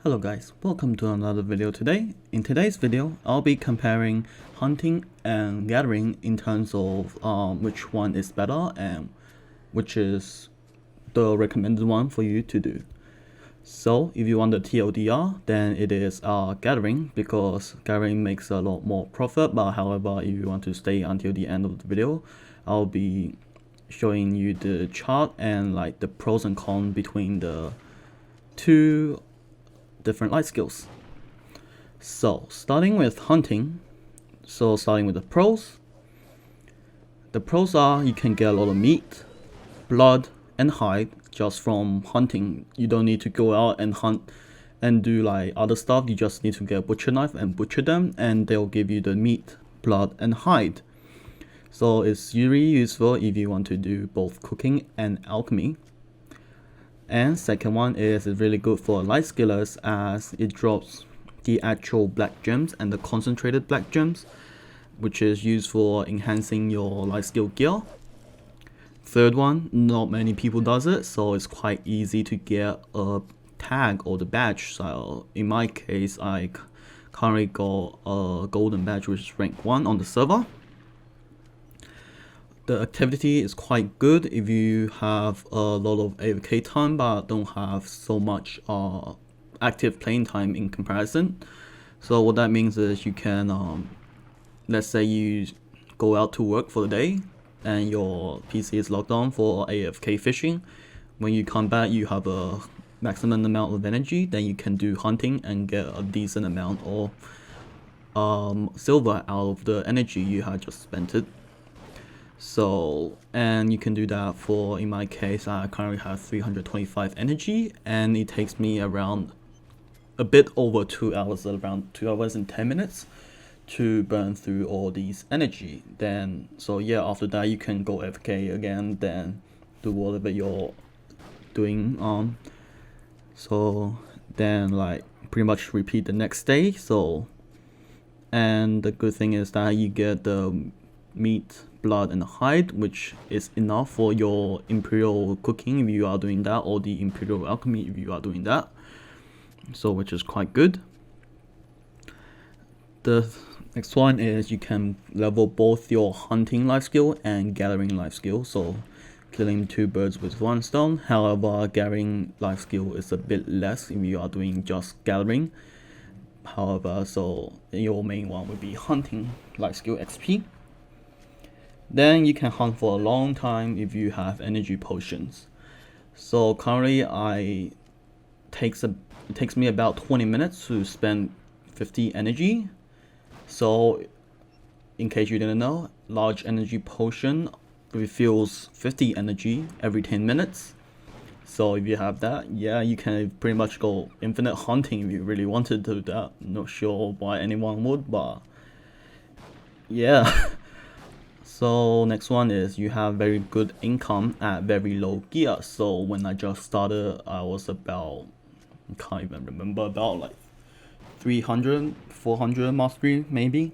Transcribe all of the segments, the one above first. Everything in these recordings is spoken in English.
Hello guys, welcome to another video today. In today's video, I'll be comparing hunting and gathering in terms of which one is better and which is the recommended one for you to do. So if you want the TLDR, then it is gathering, because gathering makes a lot more profit. But however, if you want to stay until the end of the video, I'll be showing you the chart and like the pros and cons between the two different life skills. So starting with hunting, starting with the pros. The pros are you can get a lot of meat, blood, and hide just from hunting. You don't need to go out and hunt and do like other stuff. You just need to get a butcher knife and butcher them, and they'll give you the meat, blood, and hide. So it's really useful if you want to do both cooking and alchemy. And second one is really good for light skillers, as it drops the actual black gems and the concentrated black gems, which is used for enhancing your light skill gear. Third one, not many people does it, so it's quite easy to get a tag or the badge. So in my case, I currently got a golden badge, which is rank 1 on the server. The activity is quite good if you have a lot of AFK time but don't have so much active playing time in comparison. So what that means is you can, let's say you go out to work for the day and your PC is logged on for AFK fishing. When you come back, you have a maximum amount of energy, then you can do hunting and get a decent amount of silver out of the energy you had just spent it. So, and you can do that for, in my case, I currently have 325 energy, and it takes me around a bit over 2 hours, around 2 hours and 10 minutes to burn through all these energy. Then, so yeah, after that you can go AFK again, then do whatever you're doing. So then like pretty much repeat the next day. So, and the good thing is that you get the meat, blood, and hide, which is enough for your imperial cooking if you are doing that, or the imperial alchemy if you are doing that. So which is quite good. The next one is you can level both your hunting life skill and gathering life skill, so killing two birds with one stone. However, gathering life skill is a bit less if you are doing just gathering. However, so your main one would be hunting life skill XP. Then you can hunt for a long time if you have energy potions. So currently it takes me about 20 minutes to spend 50 energy. So in case you didn't know, large energy potion refills 50 energy every 10 minutes. So if you have that, yeah, you can pretty much go infinite hunting if you really wanted to do that. Not sure why anyone would, but yeah. So next one is you have very good income at very low gear. So when I just started, I was about, I can't even remember, about like 300, 400 mastery maybe.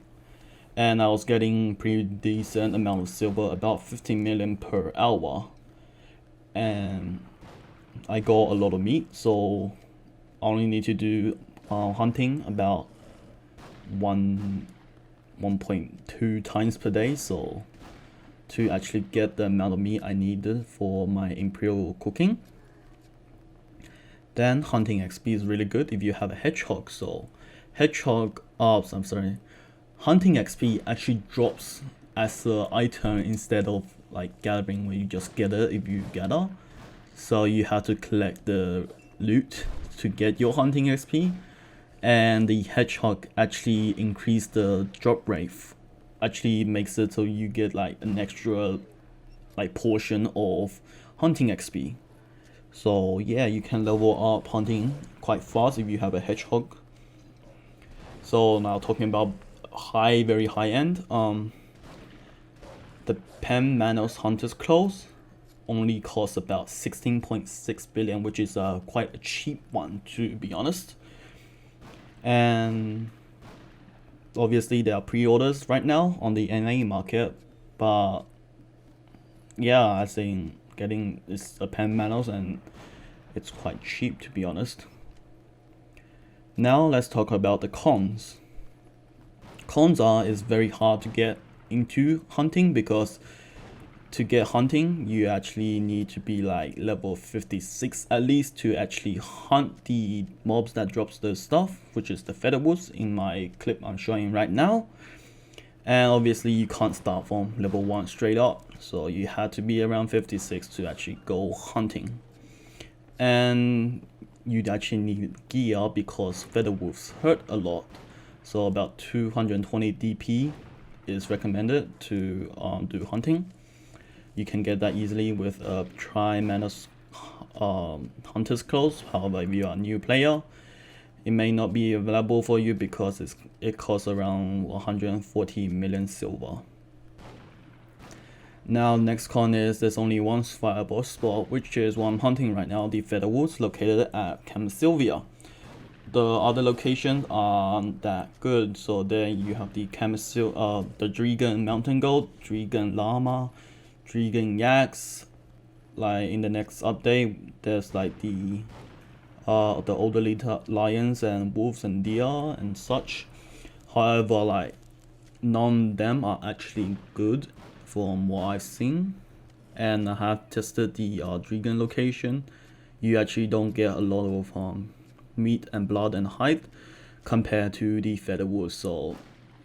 And I was getting pretty decent amount of silver, about 15 million per hour. And I got a lot of meat, so I only need to do hunting about 1.2 times per day, so to actually get the amount of meat I needed for my imperial cooking. Then hunting XP is really good if you have a hedgehog. So hunting XP actually drops as an item instead of like gathering, where you just gather if you gather. So you have to collect the loot to get your hunting XP, and the hedgehog actually increase the drop rate, actually makes it so you get like an extra like portion of hunting XP. So yeah, you can level up hunting quite fast if you have a hedgehog. So now talking about very high end, the Pen Manos Hunter's Clothes only costs about 16.6 billion, which is quite a cheap one, to be honest. And obviously there are pre-orders right now on the NA market, but yeah, I think getting this a Pen Manos, and it's quite cheap, to be honest. Now let's talk about the cons. Cons are it's very hard to get into hunting, because to get hunting you actually need to be like level 56 at least to actually hunt the mobs that drops the stuff, which is the feather wolves in my clip I'm showing right now. And obviously you can't start from level 1 straight up, so you had to be around 56 to actually go hunting. And you'd actually need gear because feather wolves hurt a lot, so about 220 DP is recommended to do hunting. You can get that easily with a tri-mana hunter's clothes. However, if you are a new player, it may not be available for you because it costs around 140 million silver. Now, next con is there's only one viable spot, which is what I'm hunting right now, the feather wolves located at Camp Sylvia. The other locations aren't that good, so there you have the the Dragon Mountain Goat, Dragon Llama, Dragon Yaks. Like in the next update, there's like the elderly lions and wolves and deer and such. However, like none of them are actually good from what I've seen, and I have tested the Dragon location. You actually don't get a lot of meat and blood and hide compared to the feather wolves. So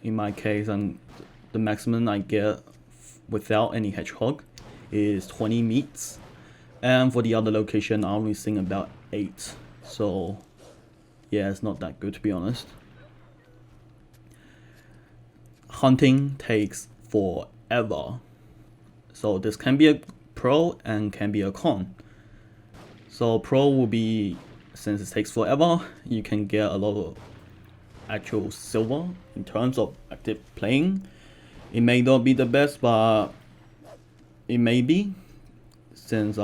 in my case, the maximum I get without any hedgehog is 20 meats, and for the other location I'm only seeing about 8. So yeah, it's not that good to be honest. Hunting takes forever, so this can be a pro and can be a con. So pro will be, since it takes forever, you can get a lot of actual silver in terms of active playing. It may not be the best, but it may be, since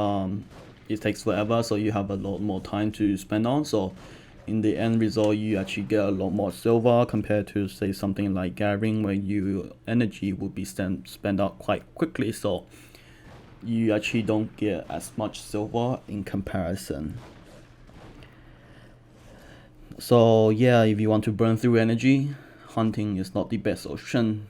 it takes forever, so you have a lot more time to spend on. So in the end result, you actually get a lot more silver compared to say something like gathering, where your energy will be spent out quite quickly. So you actually don't get as much silver in comparison. So yeah, if you want to burn through energy, hunting is not the best option.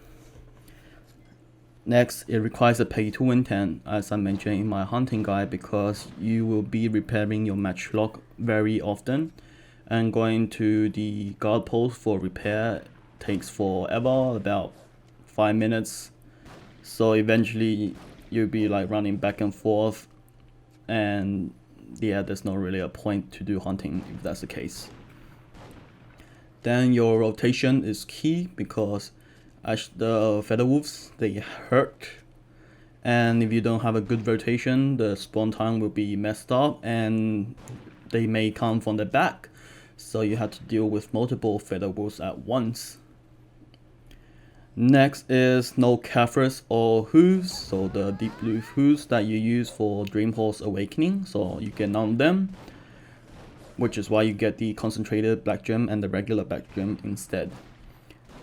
Next, it requires a pay-to-win 10, as I mentioned in my hunting guide, because you will be repairing your matchlock very often, and going to the guard post for repair takes forever, about 5 minutes. So eventually you'll be like running back and forth, and yeah, there's not really a point to do hunting if that's the case. Then your rotation is key, because as the feather wolves, they hurt, and if you don't have a good rotation, the spawn time will be messed up and they may come from the back, so you have to deal with multiple feather wolves at once. Next is no Caphras or hooves, so the deep blue hooves that you use for Dreamhorse Awakening, so you get none of them, which is why you get the concentrated black gem and the regular black gem instead.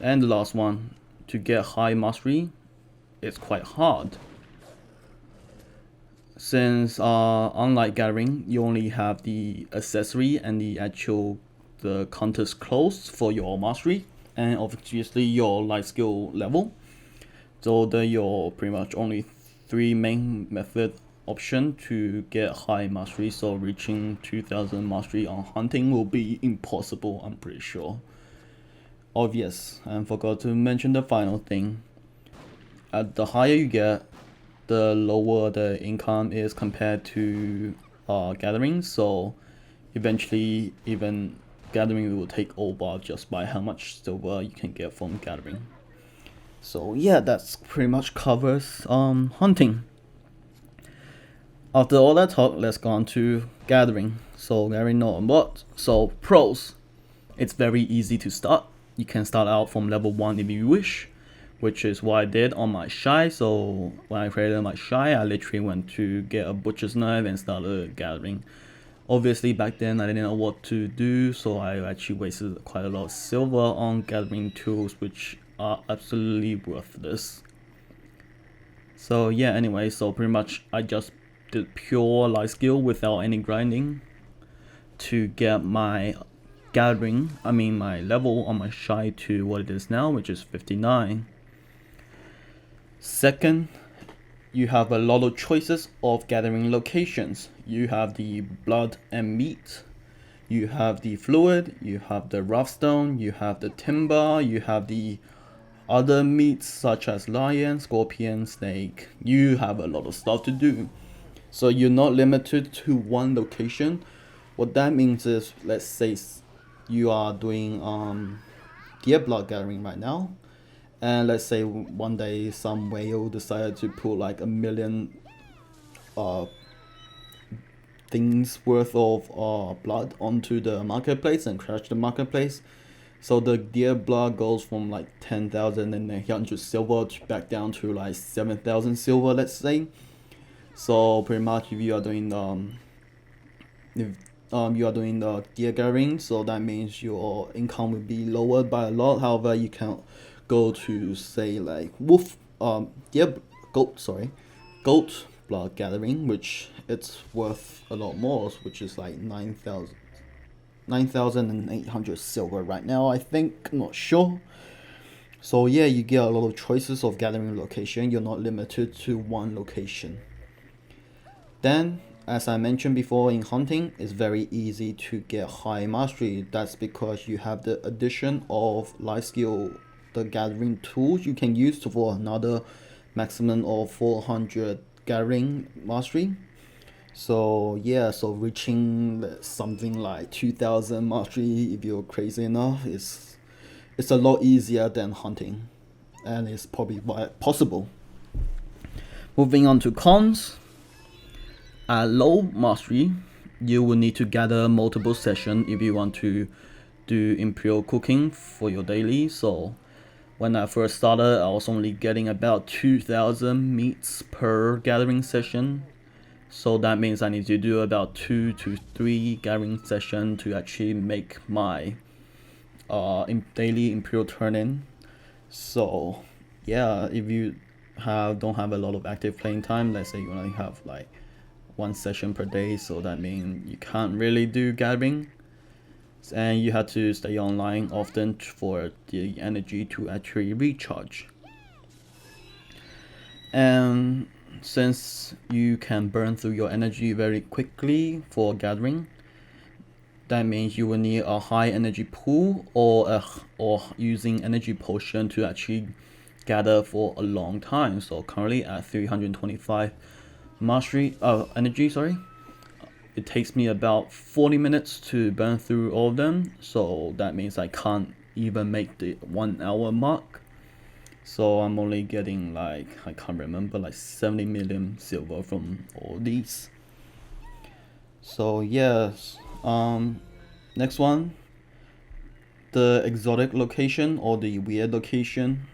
And the last one, to get high mastery, it's quite hard, since unlike gathering, you only have the accessory and the counter's clothes for your mastery, and obviously your life skill level. So there are your pretty much only 3 main method option to get high mastery, so reaching 2000 mastery on hunting will be impossible, I'm pretty sure. Obvious, and forgot to mention the final thing. At the higher you get, the lower the income is compared to gathering, so eventually even gathering will take over just by how much silver you can get from gathering. So yeah, that's pretty much covers hunting. After all that talk, let's go on to gathering. So gathering no what? So pros. It's very easy to start. You can start out from level 1 if you wish, which is what I did on my shy. So when I created my shy, I literally went to get a butcher's knife and started gathering. Obviously back then I didn't know what to do, so I actually wasted quite a lot of silver on gathering tools, which are absolutely worthless. So yeah, anyway, so pretty much I just did pure life skill without any grinding to get my gathering, my level on my shy to what it is now, which is 59. Second, you have a lot of choices of gathering locations. You have the blood and meat, you have the fluid, you have the rough stone, you have the timber, you have the other meats such as lion, scorpion, snake. You have a lot of stuff to do. So you're not limited to one location. What that means is, let's say you are doing deer blood gathering right now, and let's say one day some whale decided to put like 1 million things worth of blood onto the marketplace and crash the marketplace. So the deer blood goes from like 10,800 silver back down to like 7,000 silver, let's say. So pretty much if you are doing the deer gathering, so that means your income will be lowered by a lot. However, you can go to say like goat blood gathering, which it's worth a lot more, which is like 9,800 silver right now, I think, not sure. So yeah, you get a lot of choices of gathering location. You're not limited to one location. Then, as I mentioned before, in hunting, it's very easy to get high mastery. That's because you have the addition of life skill, the gathering tools you can use for another maximum of 400 gathering mastery. So yeah, so reaching something like 2000 mastery, if you're crazy enough, it's a lot easier than hunting, and it's probably possible. Moving on to cons. At low mastery, you will need to gather multiple sessions if you want to do imperial cooking for your daily. So when I first started, I was only getting about 2,000 meats per gathering session. So that means I need to do about 2 to 3 gathering sessions to actually make my daily imperial turn-in. So yeah, if you don't have a lot of active playing time, let's say you only have like 1 session per day, so that means you can't really do gathering, and you have to stay online often for the energy to actually recharge. And since you can burn through your energy very quickly for gathering, that means you will need a high energy pool or using energy potion to actually gather for a long time. So currently at 325 energy, it takes me about 40 minutes to burn through all of them. So that means I can't even make the 1 hour mark. So I'm only getting like, I can't remember, like 70 million silver from all these. So yes, next one, the exotic location or the weird location.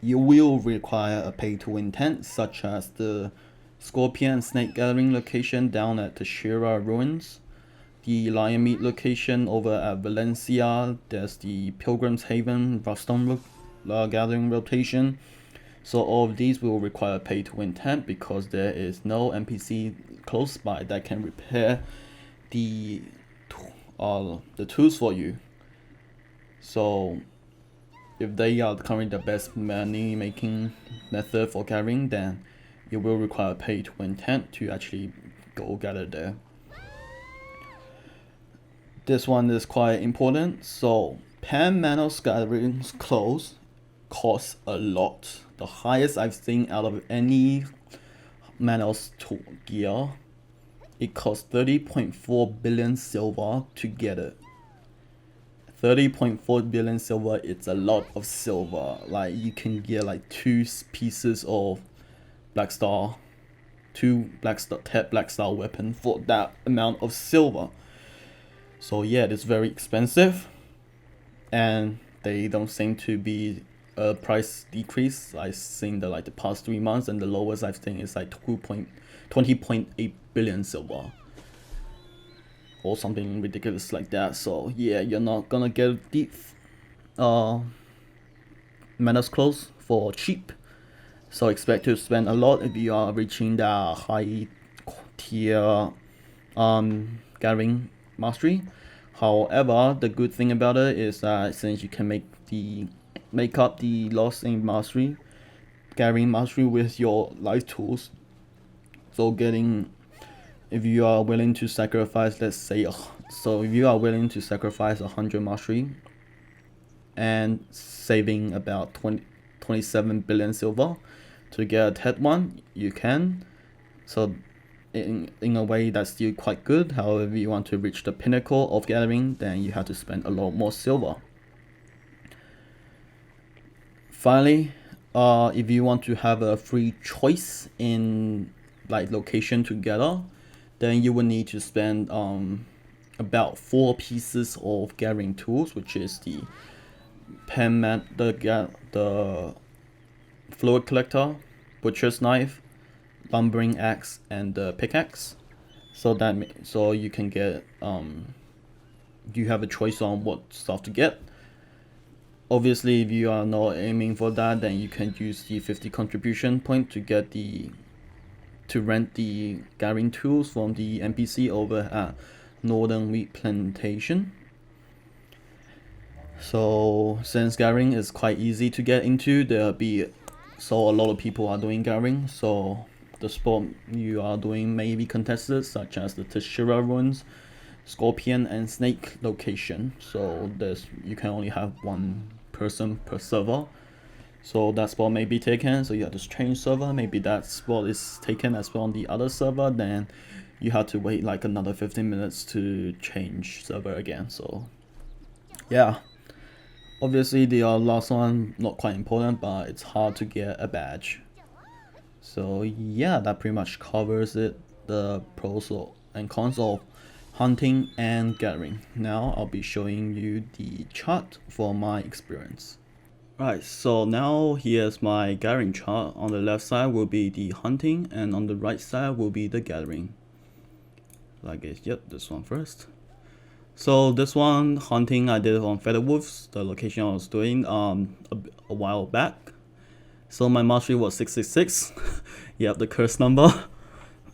You will require a pay-to-win tent, such as the scorpion and snake gathering location down at the Shira ruins, the lion meat location over at Valencia. There's the Pilgrim's Haven Roughtstone gathering rotation. So all of these will require pay-to-win tent because there is no NPC close by that can repair the tools for you. So if they are currently the best money making method for gathering, then you will require pay-to-win tent to actually go gather there. This one is quite important. So Pan Manos gatherings clothes cost a lot. The highest I've seen out of any Manos gear, it costs 30.4 billion silver to get it. 30.4 billion silver, it's a lot of silver. Like you can get like 2 pieces of Black Star, 2 Black Star weapon for that amount of silver. So yeah, it's very expensive, and they don't seem to be a price decrease. I've seen the past 3 months, and the lowest I've seen is like 20.8 billion silver or something ridiculous like that. So yeah, you're not gonna get deep Manos clothes for cheap. So expect to spend a lot if you are reaching the high tier gathering mastery. However, the good thing about it is that since you can make up the loss in mastery, gathering mastery with your life tools. So if you are willing to sacrifice, if you are willing to sacrifice 100 mastery and saving about 27 billion silver to get a TED one, you can. So in a way that's still quite good. However, if you want to reach the pinnacle of gathering, then you have to spend a lot more silver. Finally, if you want to have a free choice in like location to gather, then you will need to spend about 4 pieces of gathering tools, which is the the fluid collector, butcher's knife, lumbering axe, and the pickaxe. So you can get you have a choice on what stuff to get. Obviously, if you are not aiming for that, then you can use the 50 contribution point to get to rent the gathering tools from the NPC over at Northern Wheat Plantation. So since gathering is quite easy to get into, a lot of people are doing gathering. So the spot you are doing may be contested, such as the Tashira ruins, Scorpion, and Snake location. So you can only have one person per server. So that spot may be taken, so you have to change server. Maybe that spot is taken as well on the other server, then you have to wait like another 15 minutes to change server again. So yeah, obviously the last one not quite important, but it's hard to get a badge. So yeah, that pretty much covers it, the pros and cons of hunting and gathering. Now I'll be showing you the chart for my experience. Right, so now here's my gathering chart. On the left side will be the hunting, and on the right side will be the gathering. This one first. So this one, hunting, I did on Feather Wolves, the location I was doing a while back. So my mastery was 666. Yep, the curse number.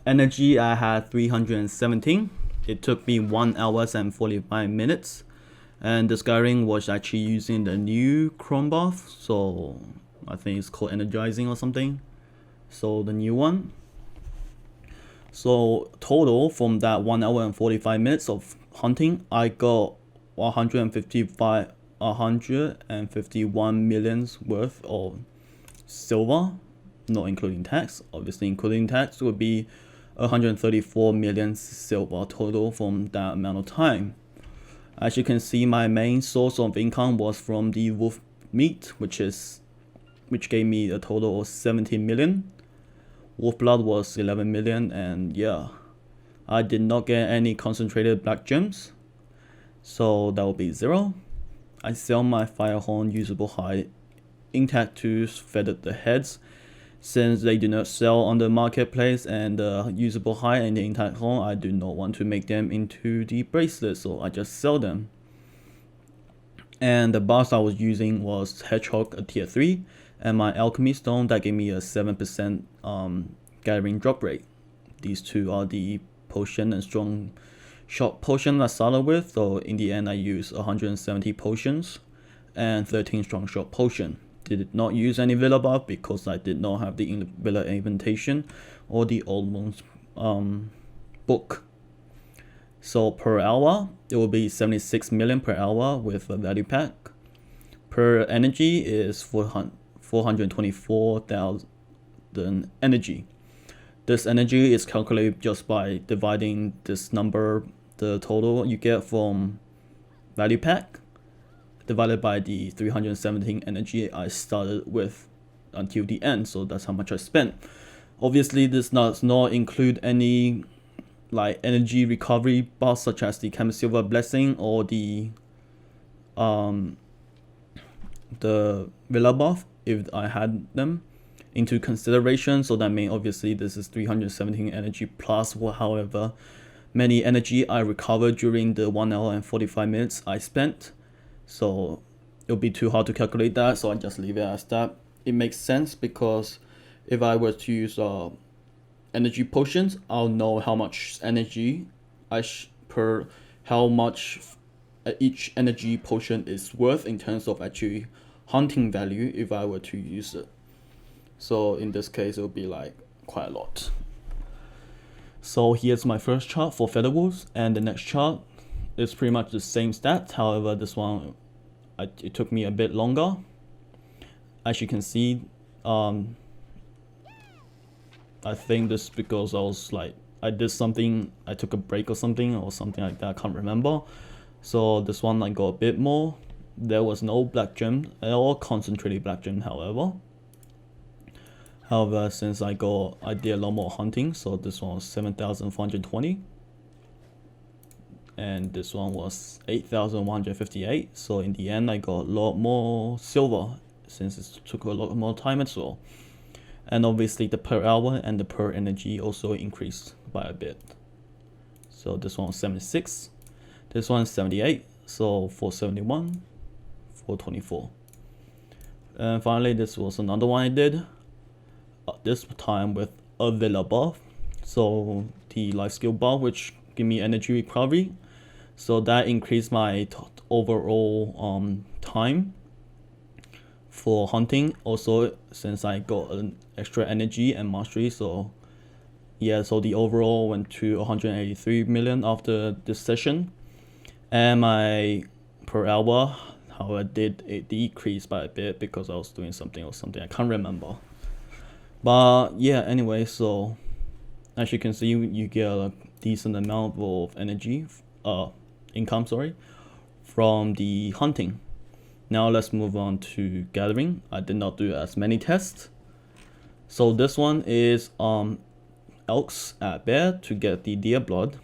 Energy, I had 317. It took me 1 hour and 45 minutes. And this gathering was actually using the new Chrome buff, so I think it's called energizing or something. So the new one. So total from that 1 hour and 45 minutes of hunting, I got 151 millions worth of silver, not including tax. Obviously including tax would be 134 million silver total from that amount of time. As you can see, my main source of income was from the wolf meat, which gave me a total of 17 million. Wolf blood was 11 million, and yeah, I did not get any concentrated black gems, so that will be 0. I sell my firehorn usable hide intact to feathered the heads, since they do not sell on the marketplace, and the usable hide and the intact horn, I do not want to make them into the bracelet, so I just sell them. And the bars I was using was Hedgehog, a tier 3, and my alchemy stone that gave me a 7% gathering drop rate. These two are the potion and strong shot potion I started with, so in the end I used 170 potions and 13 strong shot potion. Did not use any Villa buff because I did not have the Villa invitation or the Old Moon's book. So per hour, it will be 76 million per hour with a value pack. Per energy is 424,000 energy. This energy is calculated just by dividing this number, the total you get from value pack, divided by the 317 energy I started with until the end. So that's how much I spent. Obviously, this does not include any like energy recovery buffs such as the Chemist Silver Blessing or the Villa buff if I had them into consideration. So that means obviously this is 317 energy plus however many energy I recovered during the 1 hour and 45 minutes I spent. So it'll be too hard to calculate that, so I just leave it as that. It makes sense because if I were to use energy potions, I'll know how much energy how much each energy potion is worth in terms of actually hunting value if I were to use it. So in this case, it will be like quite a lot. So here's my first chart for Feather Wolves, and the next chart is pretty much the same stats. However, this one, it took me a bit longer. As you can see, I think this is because I did something, I took a break or something like that, I can't remember. So this one I got a bit more. There was no black gem, or concentrated black gem, however. Since I did a lot more hunting, so this one was 7,420. And this one was 8,158. So in the end, I got a lot more silver, since it took a lot more time as well. And obviously the per hour and the per energy also increased by a bit. So this one was 76. This one is 78. So 471, 424. And finally, this was another one I did. This time with a villa buff, so the life skill buff, which give me energy recovery, so that increased my overall time for hunting. Also, since I got an extra energy and mastery, so yeah, so the overall went to 183 million after this session. And my per hour, however, it decreased by a bit because I was doing something I can't remember. But yeah, anyway, so as you can see, you get a decent amount of energy, income, from the hunting. Now let's move on to gathering. I did not do as many tests. So this one is elks at bear to get the deer blood.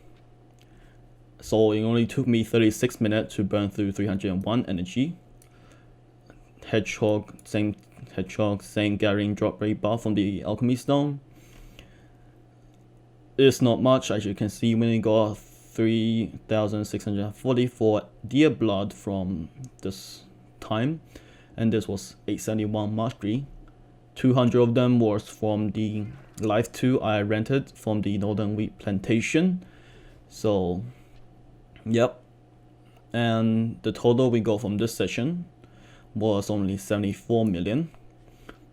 So it only took me 36 minutes to burn through 301 energy. Hedgehog, same gathering drop rate buff from the alchemy stone. It's not much, as you can see, when you got 3,644 deer blood from this time, and this was 871 mastery. 200 of them was from the life 2 I rented from the northern wheat plantation. So yep, and the total we got from this session was only 74 million.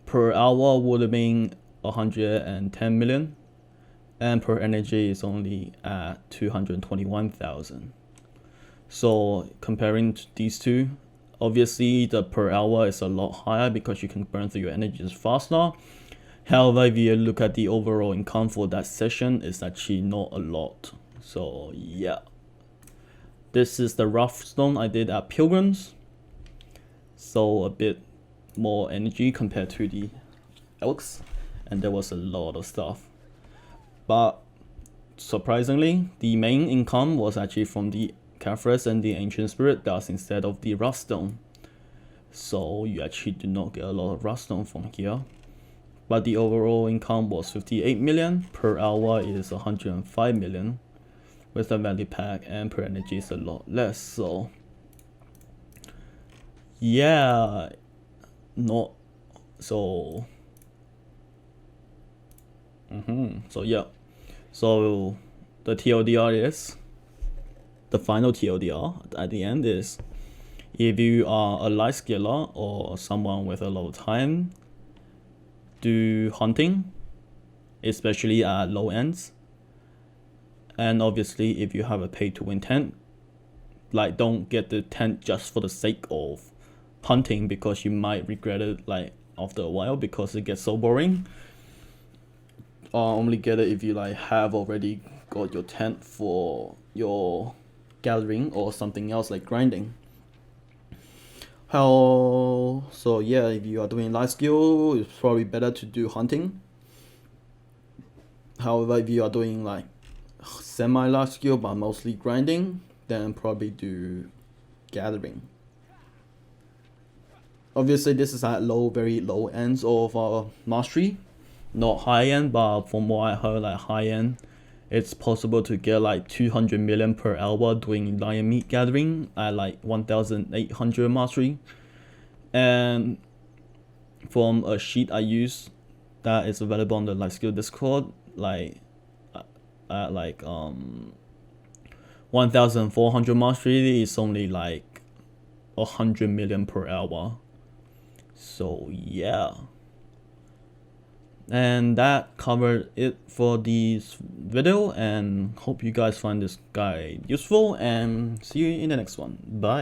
Per hour would have been 110 million, and per energy is only at 221,000. So comparing to these two, obviously the per hour is a lot higher because you can burn through your energies faster. However, if you look at the overall income for that session, it's actually not a lot. So yeah, this is the rough stone I did at Pilgrims. So a bit more energy compared to the elks, and there was a lot of stuff. But surprisingly, the main income was actually from the Caphras and the Ancient Spirit Dust instead of the rough stone. So you actually do not get a lot of rough stone from here. But the overall income was 58 million, per hour is 105 million with the value pack, and per energy is a lot less. So yeah, not so so yeah, so the TLDR is, the final TLDR at the end is, if you are a light skiller or someone with a lot of time, do hunting, especially at low ends. And obviously if you have a pay to win tent, like don't get the tent just for the sake of hunting, because you might regret it like after a while because it gets so boring. Only get it if you like have already got your tent for your gathering or something else like grinding. So yeah, if you are doing light skill, it's probably better to do hunting. However, if you are doing like semi light skill but mostly grinding, then probably do gathering. Obviously this is at very low ends of mastery, not high end, but from what I heard, like high end, it's possible to get like 200 million per hour doing lion meat gathering at like 1,800 mastery. And from a sheet I use that is available on the light skill Discord, like at like 1400 miles really is only like 100 million per hour. So yeah, and that covered it for this video, and hope you guys find this guide useful, and see you in the next one. Bye.